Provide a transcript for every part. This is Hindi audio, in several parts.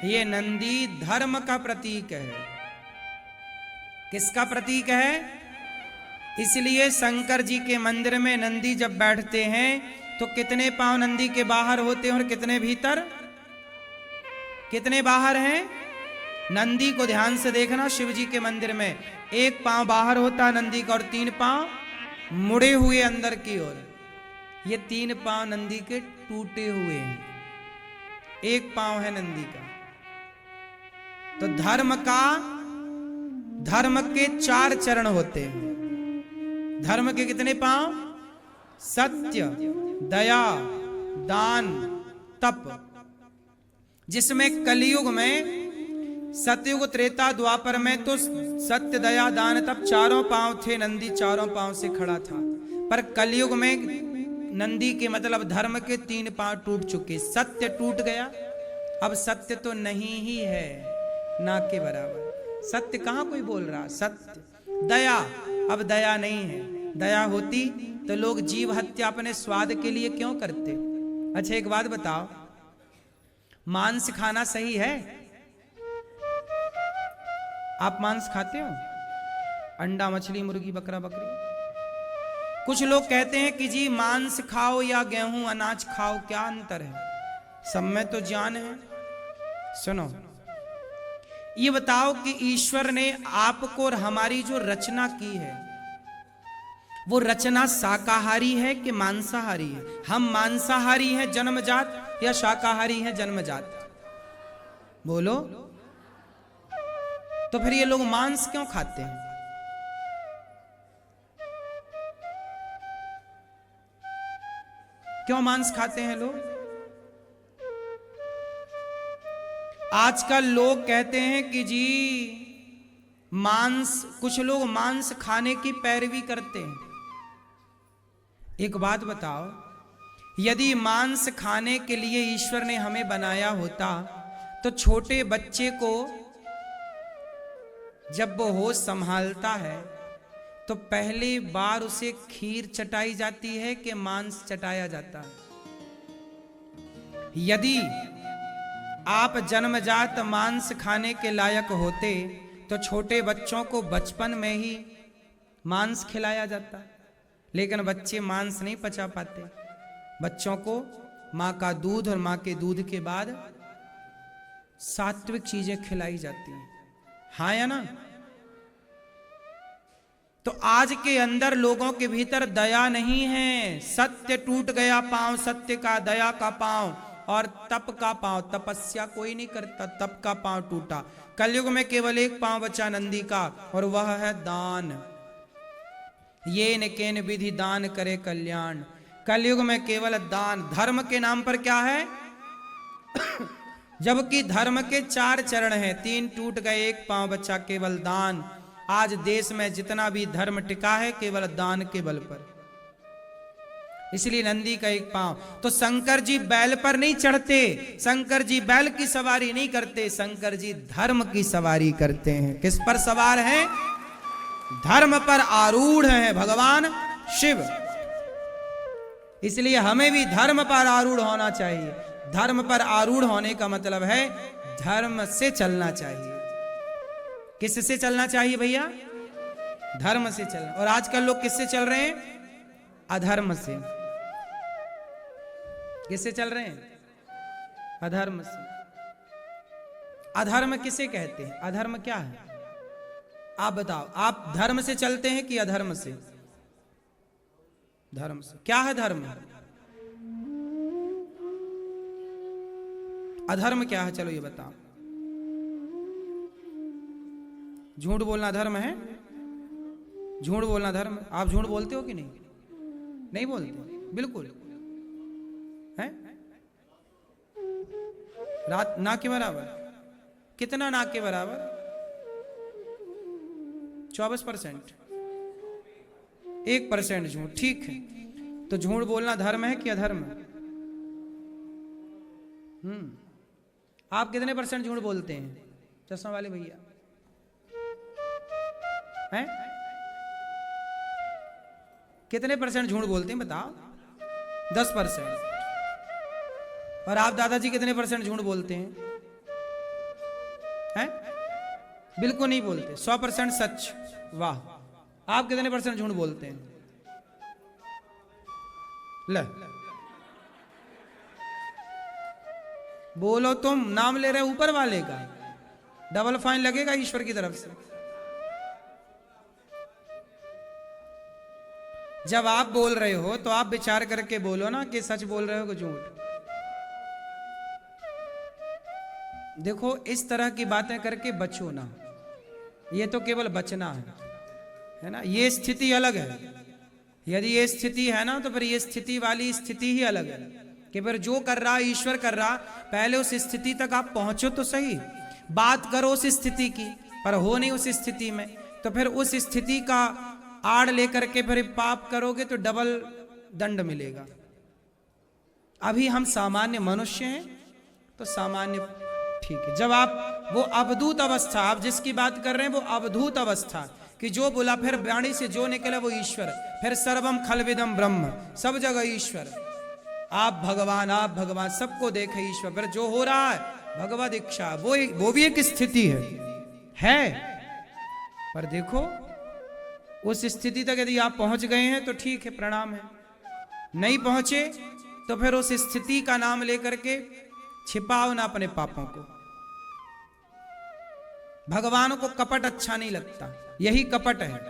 ये नंदी धर्म का प्रतीक है। किसका प्रतीक है? इसलिए शंकर जी के मंदिर में नंदी जब बैठते हैं तो कितने पांव नंदी के बाहर होते हैं और कितने भीतर? कितने बाहर हैं? नंदी को ध्यान से देखना, शिव जी के मंदिर में एक पांव बाहर होता है नंदी का और 3 पांव मुड़े हुए अंदर की ओर। ये 3 पांव नंदी के टूटे हुए हैं, एक पांव है नंदी का। तो धर्म के 4 चरण होते हैं। धर्म के कितने पांव? सत्य, दया, दान, तप। जिसमें कलयुग में, सतयुग त्रेता द्वापर में तो सत्य, दया, दान, तप चारों पांव थे, नंदी चारों पांव से खड़ा था। पर कलयुग में नंदी के मतलब धर्म के 3 पांव टूट चुके। सत्य टूट गया, अब सत्य तो नहीं ही है, ना के बराबर। सत्य कहां कोई बोल रहा? सत्य। दया, अब दया नहीं है। दया होती तो लोग जीव हत्या अपने स्वाद के लिए क्यों करते? अच्छा एक बात बताओ, मांस खाना सही है? आप मांस खाते हो? अंडा, मछली, मुर्गी, बकरा, बकरी। कुछ लोग कहते हैं कि जी मांस खाओ या गेहूं अनाज खाओ, क्या अंतर है? सब में तो जान है। सुनो, ये बताओ कि ईश्वर ने आपको और हमारी जो रचना की है, वो रचना शाकाहारी है कि मांसाहारी है? हम मांसाहारी हैं जन्मजात या शाकाहारी हैं जन्मजात? बोलो। तो फिर ये लोग मांस क्यों खाते हैं? क्यों मांस खाते हैं लोग? आजकल लोग कहते हैं कि जी मांस, कुछ लोग मांस खाने की पैरवी करते हैं। एक बात बताओ, यदि मांस खाने के लिए ईश्वर ने हमें बनाया होता तो छोटे बच्चे को जब वो होश संभालता है तो पहली बार उसे खीर चटाई जाती है कि मांस चटाया जाता है? यदि आप जन्मजात मांस खाने के लायक होते तो छोटे बच्चों को बचपन में ही मांस खिलाया जाता। लेकिन बच्चे मांस नहीं पचा पाते। बच्चों को मां का दूध और मां के दूध के बाद सात्विक चीजें खिलाई जाती हैं। हाँ या ना? तो आज के अंदर लोगों के भीतर दया नहीं है। सत्य टूट गया पांव सत्य का, दया का पांव और तप का पांव। तपस्या कोई नहीं करता, तप का पांव टूटा। कलयुग में केवल एक पांव बचा नंदी का और वह है दान। ये न केन विधि दान करे कल्याण। कलयुग में केवल दान। धर्म के नाम पर क्या है? जबकि धर्म के 4 चरण हैं, 3 टूट गए, एक पांव बचा, केवल दान। आज देश में जितना भी धर्म टिका है केवल दान के बल पर। इसलिए नंदी का एक पांव। तो शंकर जी बैल पर नहीं चढ़ते, शंकर जी बैल की सवारी नहीं करते, शंकर जी धर्म की सवारी करते हैं। किस पर सवार हैं? धर्म पर आरूढ़ हैं भगवान शिव। इसलिए हमें भी धर्म पर आरूढ़ होना चाहिए। धर्म पर आरूढ़ होने का मतलब है धर्म से चलना चाहिए। किससे चलना चाहिए भैया? धर्म से चलना। और आजकल लोग किससे चल रहे हैं? अधर्म से। किससे चल रहे हैं? अधर्म से। अधर्म किसे कहते हैं? अधर्म क्या है? आप बताओ, आप धर्म से चलते हैं कि अधर्म से? धर्म से। क्या है धर्म? अधर्म क्या है? चलो ये बताओ। झूठ बोलना धर्म है? झूठ बोलना धर्म? आप झूठ बोलते हो कि नहीं? नहीं बोलते? बिल्कुल है। रात ना के बराबर। कितना ना के बराबर? 24%। 1% झूठ। ठीक है, तो झूठ बोलना धर्म है कि अधर्म? आप कितने % झूठ बोलते हैं चश्मा वाले भैया? हैं? कितने % झूठ बोलते हैं बताओ? 10%। और आप दादाजी कितने % झूठ बोलते हैं? बिल्कुल नहीं बोलते, 100% सच। वाह, आप कितने % झूठ बोलते हैं? ले बोलो, तुम नाम ले रहे हो ऊपर वाले का, डबल फाइन लगेगा ईश्वर की तरफ से। जब आप बोल रहे हो तो आप विचार करके बोलो ना कि सच बोल रहे हो कि झूठ। देखो, इस तरह की बातें करके बचो ना, ये तो केवल बचना है ना। ये स्थिति अलग है। यदि ये स्थिति है ना, तो फिर ये स्थिति वाली स्थिति ही अलग है कि फिर जो कर रहा ईश्वर कर रहा, पहले उस स्थिति तक आप पहुंचो तो सही, बात करो उस स्थिति की, पर हो नहीं उस स्थिति में, तो फिर उस स्थिति का आड़ लेकर के फिर पाप करोगे तो डबल दंड मिलेगा। अभी हम सामान्य मनुष्य हैं तो सामान्य ठीक है। जब आप वो अवधूत अवस्था, आप जिसकी बात कर रहे हैं वो अवधूत अवस्था, कि जो बोला फिर वाणी से जो निकला वो ईश्वर, फिर सर्वम खलविदम ब्रह्म, सब जगह ईश्वर, आप भगवान सबको देखे ईश्वर, फिर जो हो रहा है भगवद इच्छा, वो भी एक स्थिति है। पर देखो, उस स्थिति तक यदि आप पहुंच गए हैं तो ठीक है, प्रणाम है। नहीं पहुंचे तो फिर उस स्थिति का नाम लेकर के छिपाओ ना अपने पापों को। भगवान को कपट अच्छा नहीं लगता, यही कपट है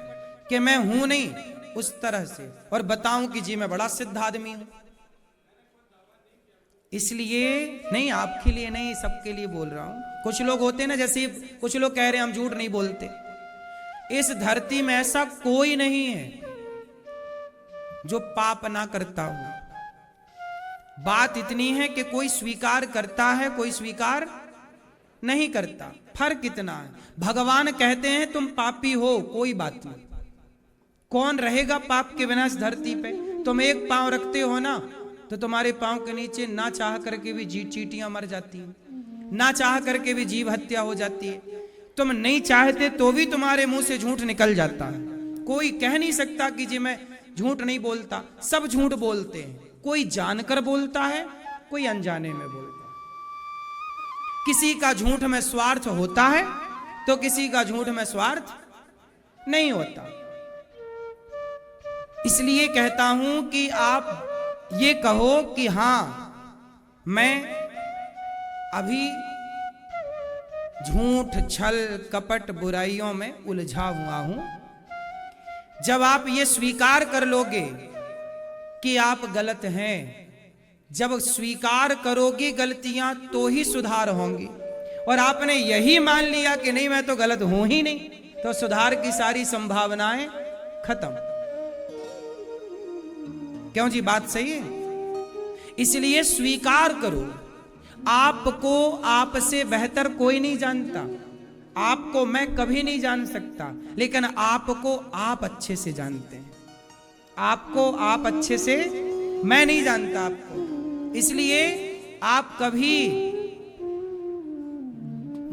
कि मैं हूं नहीं उस तरह से, और बताऊं कि जी मैं बड़ा सिद्ध आदमी हूं। इसलिए नहीं, आपके लिए नहीं, सबके लिए बोल रहा हूं। कुछ लोग होते हैं ना, जैसे कुछ लोग कह रहे हैं हम झूठ नहीं बोलते। इस धरती में ऐसा कोई नहीं है जो पाप ना करता हो। बात इतनी है कि कोई स्वीकार करता है, कोई स्वीकार नहीं करता। फर्क इतना है। भगवान कहते हैं तुम पापी हो, कोई बात नहीं। कौन रहेगा पाप के बिना इस धरती पे? तुम एक पांव रखते हो ना, तो तुम्हारे पांव के नीचे ना चाह करके भी चींटियां मर जाती हैं, ना चाह करके भी जीव हत्या हो जाती है। तुम नहीं चाहते तो भी तुम्हारे मुंह से झूठ निकल जाता है। कोई कह नहीं सकता कि जी मैं झूठ नहीं बोलता। सब झूठ बोलते हैं, कोई जानकर बोलता है, कोई अनजाने में बोलता है। किसी का झूठ में स्वार्थ होता है तो किसी का झूठ में स्वार्थ नहीं होता। इसलिए कहता हूं कि आप ये कहो कि हां, मैं अभी झूठ, छल, कपट, बुराइयों में उलझा हुआ हूं। जब आप ये स्वीकार कर लोगे कि आप गलत हैं, जब स्वीकार करोगे गलतियां, तो ही सुधार होंगी। और आपने यही मान लिया कि नहीं मैं तो गलत हूं ही नहीं, तो सुधार की सारी संभावनाएं खत्म। क्यों जी, बात सही है। इसलिए स्वीकार करो। आपको आपसे बेहतर कोई नहीं जानता। आपको मैं कभी नहीं जान सकता, लेकिन आपको आप अच्छे से जानते हैं। आपको आप अच्छे से, मैं नहीं जानता आपको। इसलिए आप कभी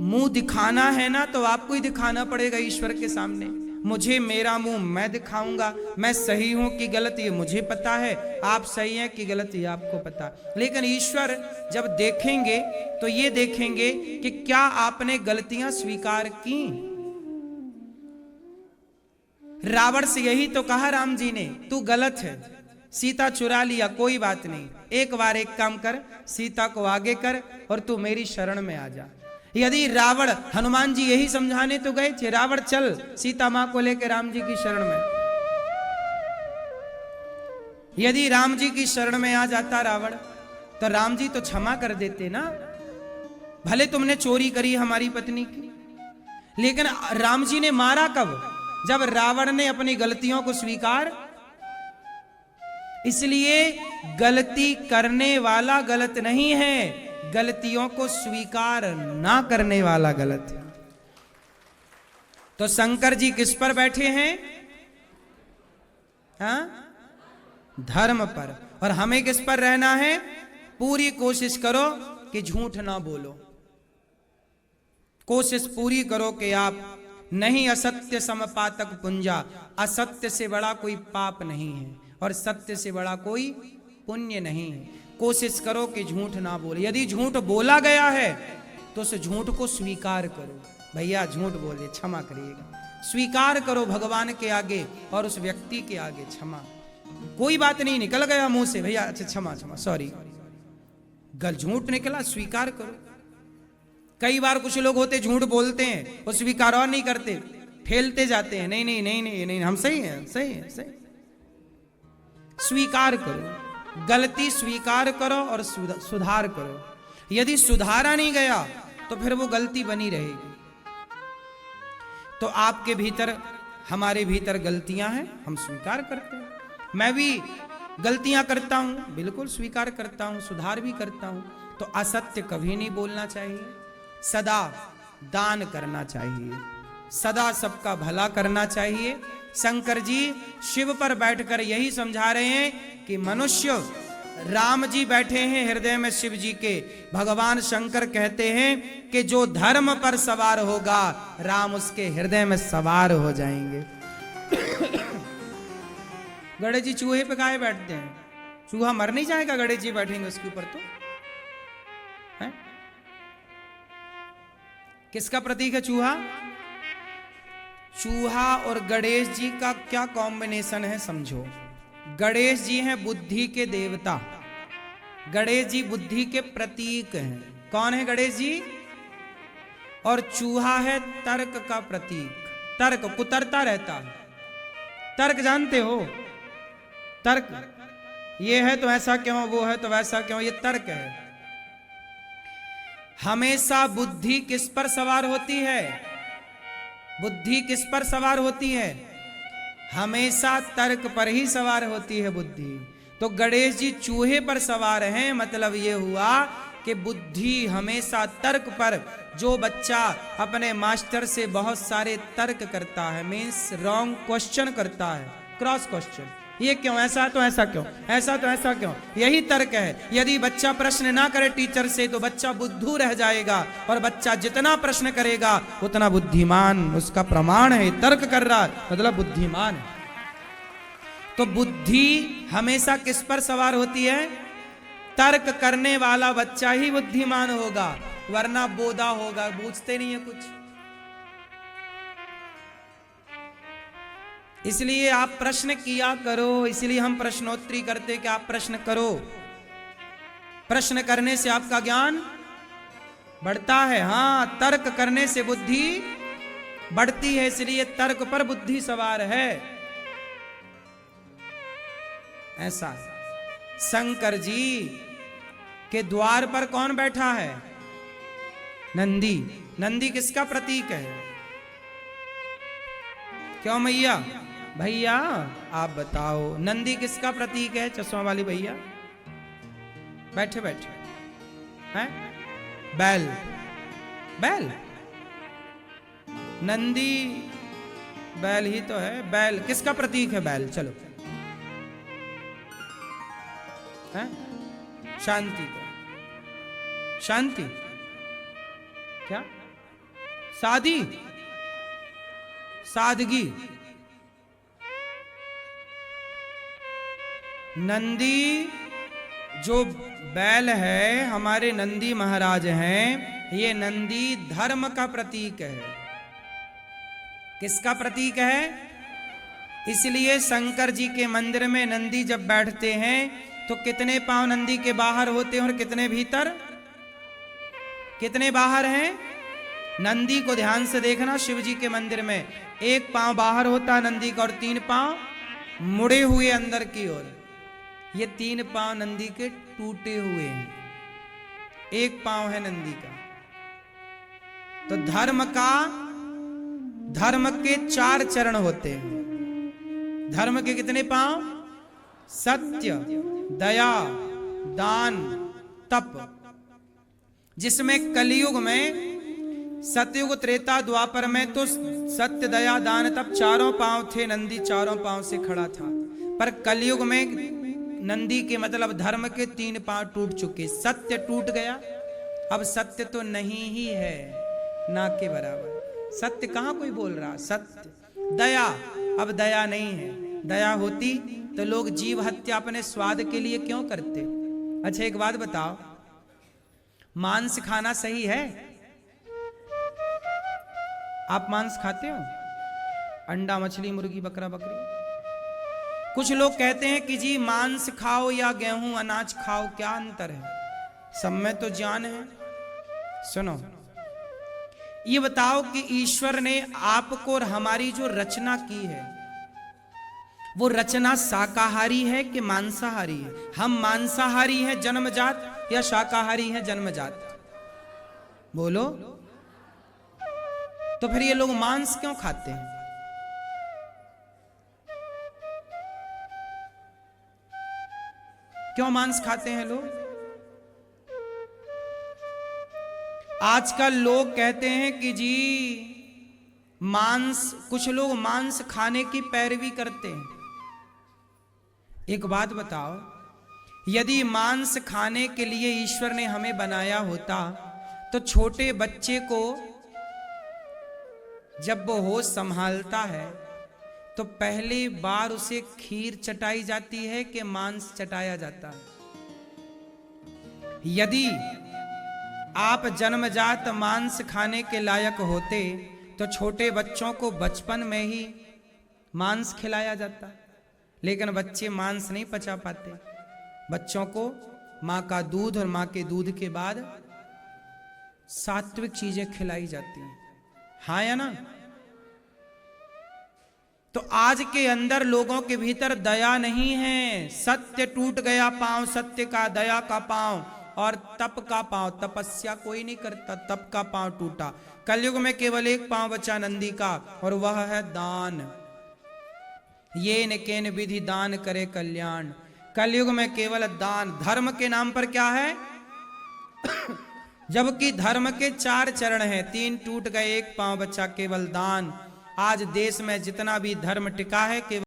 मुंह दिखाना है ना, तो आपको ही दिखाना पड़ेगा ईश्वर के सामने। मुझे मेरा मुंह मैं दिखाऊंगा, मैं सही हूं कि गलत ये मुझे पता है, आप सही हैं कि गलत ये आपको पता। लेकिन ईश्वर जब देखेंगे तो ये देखेंगे कि क्या आपने गलतियां स्वीकार की। रावण से यही तो कहा राम जी ने, तू गलत है, सीता चुरा लिया, कोई बात नहीं, एक बार एक काम कर, सीता को आगे कर और तू मेरी शरण में आ जा। यदि रावण, हनुमान जी यही समझाने तो गए थे, रावण चल सीता मां को लेकर राम जी की शरण में। यदि राम जी की शरण में आ जाता रावण, तो राम जी तो क्षमा कर देते ना। भले तुमने चोरी करी हमारी पत्नी की, लेकिन राम जी ने मारा कब? जब रावण ने अपनी गलतियों को स्वीकार। इसलिए गलती करने वाला गलत नहीं है, गलतियों को स्वीकार ना करने वाला गलत है। तो शंकर जी किस पर बैठे हैं? हाँ, धर्म पर। और हमें किस पर रहना है? पूरी कोशिश करो कि झूठ ना बोलो। कोशिश पूरी करो कि आप नहीं असत्य समपातक पुंजा, असत्य से बड़ा कोई पाप नहीं है और सत्य से बड़ा कोई पुण्य नहीं है। कोशिश करो कि झूठ ना बोले। यदि झूठ बोला गया है तो उस झूठ को स्वीकार करो। भैया झूठ बोले, क्षमा करिएगा, स्वीकार करो भगवान के आगे और उस व्यक्ति के आगे क्षमा। कोई बात नहीं, निकल गया मुंह से, भैया अच्छा क्षमा क्षमा सॉरी, गल झूठ निकला, स्वीकार करो। कई बार कुछ लोग होते झूठ बोलते हैं, वो स्वीकार और नहीं करते, फैलते जाते हैं, नहीं नहीं नहीं नहीं नहीं हम सही हैं, सही है, सही। स्वीकार करो, गलती स्वीकार करो और सुधार करो। यदि सुधारा नहीं गया तो फिर वो गलती बनी रहेगी। तो आपके भीतर, हमारे भीतर गलतियां हैं, हम स्वीकार करते हैं। मैं भी गलतियां करता हूं, बिल्कुल स्वीकार करता हूं, सुधार भी करता हूं। तो असत्य कभी नहीं बोलना चाहिए, सदा दान करना चाहिए, सदा सबका भला करना चाहिए। शंकर जी शिव पर बैठकर यही समझा रहे हैं कि मनुष्य, राम जी बैठे हैं हृदय में शिव जी के, भगवान शंकर कहते हैं कि जो धर्म पर सवार होगा राम उसके हृदय में सवार हो जाएंगे। गणेश जी चूहे पे काहे बैठते हैं? चूहा मर नहीं जाएगा गणेश जी बैठेंगे उसके ऊपर तो है? किसका प्रतीक है चूहा? चूहा और गणेश जी का क्या कॉम्बिनेशन है समझो। गणेश जी हैं बुद्धि के देवता, गणेश जी बुद्धि के प्रतीक हैं। कौन है गणेश जी? और चूहा है तर्क का प्रतीक, तर्क कुतरता रहता है। तर्क जानते हो? तर्क, ये है तो ऐसा क्यों, वो है तो वैसा क्यों, ये तर्क है। हमेशा बुद्धि किस पर सवार होती है? बुद्धि किस पर सवार होती है? हमेशा तर्क पर ही सवार होती है बुद्धि। तो गणेश जी चूहे पर सवार हैं, मतलब ये हुआ कि बुद्धि हमेशा तर्क पर। जो बच्चा अपने मास्टर से बहुत सारे तर्क करता है, मीन्स रॉन्ग क्वेश्चन करता है, क्रॉस क्वेश्चन, ये क्यों, ऐसा तो ऐसा क्यों, ऐसा तो ऐसा क्यों, यही तर्क है। यदि बच्चा प्रश्न ना करे टीचर से तो बच्चा बुद्धू रह जाएगा, और बच्चा जितना प्रश्न करेगा उतना बुद्धिमान, उसका प्रमाण है तर्क कर रहा है मतलब बुद्धिमान है। तो बुद्धि हमेशा किस पर सवार होती है? तर्क करने वाला बच्चा ही बुद्धिमान होगा, वरना बोधा होगा, बूझते नहीं है कुछ। इसलिए आप प्रश्न किया करो, इसलिए हम प्रश्नोत्तरी करते कि आप प्रश्न करो। प्रश्न करने से आपका ज्ञान बढ़ता है। हाँ, तर्क करने से बुद्धि बढ़ती है, इसलिए तर्क पर बुद्धि सवार है। ऐसा शंकर जी के द्वार पर कौन बैठा है? नंदी। नंदी किसका प्रतीक है? क्यों मैया? भैया आप बताओ, नंदी किसका प्रतीक है? चश्मा वाली भैया बैठे बैठे हैं। बैल, बैल, नंदी बैल ही तो है। बैल किसका प्रतीक है? बैल, चलो है शांति का। शांति क्या? सादी, सादगी। नंदी जो बैल है, हमारे नंदी महाराज हैं, ये नंदी धर्म का प्रतीक है। किसका प्रतीक है? इसलिए शंकर जी के मंदिर में नंदी जब बैठते हैं तो कितने पांव नंदी के बाहर होते हैं और कितने भीतर? कितने बाहर हैं? नंदी को ध्यान से देखना, शिव जी के मंदिर में एक पांव बाहर होता है नंदी का और 3 पांव मुड़े हुए अंदर की ओर। ये 3 पांव नंदी के टूटे हुए हैं, एक पांव है नंदी का। तो धर्म के 4 चरण होते हैं। धर्म के कितने पांव? सत्य, दया, दान, तप। जिसमें कलयुग में, सतयुग त्रेता द्वापर में तो सत्य, दया, दान, तप चारों पांव थे, नंदी चारों पांव से खड़ा था। पर कलयुग में नंदी के मतलब धर्म के 3 पांव टूट चुके। सत्य टूट गया, अब सत्य तो नहीं ही है, ना के बराबर। सत्य कहां कोई बोल रहा? सत्य। दया, अब दया नहीं है। दया होती तो लोग जीव हत्या अपने स्वाद के लिए क्यों करते? अच्छा एक बात बताओ, मांस खाना सही है? आप मांस खाते हो? अंडा, मछली, मुर्गी, बकरा, बकरी? कुछ लोग कहते हैं कि जी मांस खाओ या गेहूं अनाज खाओ, क्या अंतर है? सब में तो जान है। सुनो, ये बताओ कि ईश्वर ने आपको और हमारी जो रचना की है, वो रचना शाकाहारी है कि मांसाहारी है? हम मांसाहारी हैं जन्मजात या शाकाहारी हैं जन्मजात? बोलो। तो फिर ये लोग मांस क्यों खाते हैं? क्यों मांस खाते हैं लोग? आजकल लोग कहते हैं कि जी मांस, कुछ लोग मांस खाने की पैरवी करते हैं। एक बात बताओ, यदि मांस खाने के लिए ईश्वर ने हमें बनाया होता तो छोटे बच्चे को जब वो होश संभालता है तो पहली बार उसे खीर चटाई जाती है कि मांस चटाया जाता है? यदि आप जन्मजात मांस खाने के लायक होते तो छोटे बच्चों को बचपन में ही मांस खिलाया जाता। लेकिन बच्चे मांस नहीं पचा पाते। बच्चों को मां का दूध और मां के दूध के बाद सात्विक चीजें खिलाई जाती हैं। हाँ या ना? तो आज के अंदर लोगों के भीतर दया नहीं है। सत्य टूट गया पांव सत्य का, दया का पांव और तप का पांव। तपस्या कोई नहीं करता, तप का पांव टूटा। कलयुग में केवल एक पांव बचा नंदी का, और वह है दान। ये न केन विधि दान करे कल्याण। कलयुग में केवल दान। धर्म के नाम पर क्या है? जबकि धर्म के 4 चरण हैं, 3 टूट गए, एक पांव बचा, केवल दान। आज देश में जितना भी धर्म टिका है केवल